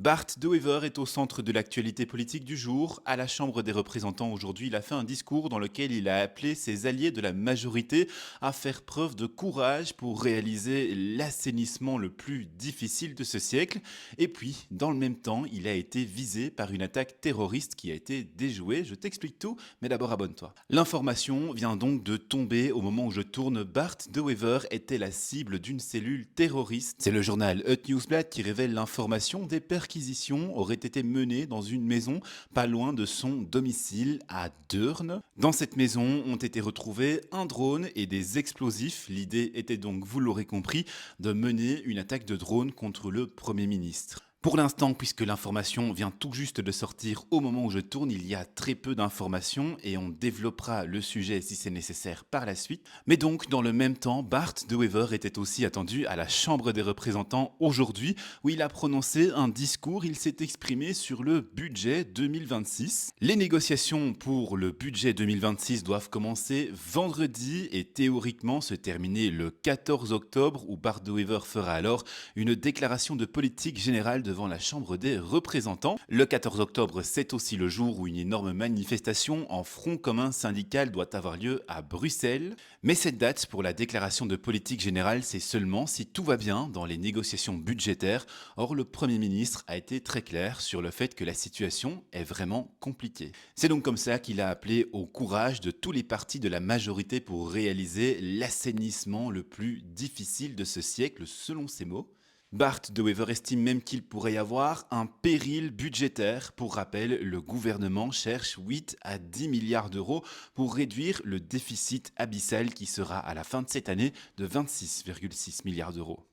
Bart De Wever est au centre de l'actualité politique du jour. À la Chambre des représentants aujourd'hui, il a fait un discours dans lequel il a appelé ses alliés de la majorité à faire preuve de courage pour réaliser l'assainissement le plus difficile de ce siècle. Et puis, dans le même temps, il a été visé par une attaque terroriste qui a été déjouée. Je t'explique tout, mais d'abord abonne-toi. L'information vient donc de tomber au moment où je tourne. Bart De Wever était la cible d'une cellule terroriste. C'est le journal Hut Newsblad qui révèle l'information. Des perquisitions auraient été menées dans une maison pas loin de son domicile à Deurne. Dans cette maison ont été retrouvés un drone et des explosifs. L'idée était donc, vous l'aurez compris, de mener une attaque de drone contre le Premier ministre. Pour l'instant, puisque l'information vient tout juste de sortir au moment où je tourne, il y a très peu d'informations et on développera le sujet si c'est nécessaire par la suite. Mais donc, dans le même temps, Bart De Wever était aussi attendu à la Chambre des représentants aujourd'hui, où il a prononcé un discours. Il s'est exprimé sur le budget 2026. Les négociations pour le budget 2026 doivent commencer vendredi et théoriquement se terminer le 14 octobre, où Bart De Wever fera alors une déclaration de politique générale devant la Chambre des représentants. Le 14 octobre, c'est aussi le jour où une énorme manifestation en front commun syndical doit avoir lieu à Bruxelles. Mais cette date pour la déclaration de politique générale, c'est seulement si tout va bien dans les négociations budgétaires. Or, le Premier ministre a été très clair sur le fait que la situation est vraiment compliquée. C'est donc comme ça qu'il a appelé au courage de tous les partis de la majorité pour réaliser l'assainissement le plus difficile de ce siècle, selon ses mots. Bart De Wever estime même qu'il pourrait y avoir un péril budgétaire. Pour rappel, le gouvernement cherche 8 à 10 milliards d'euros pour réduire le déficit abyssal qui sera à la fin de cette année de 26,6 milliards d'euros.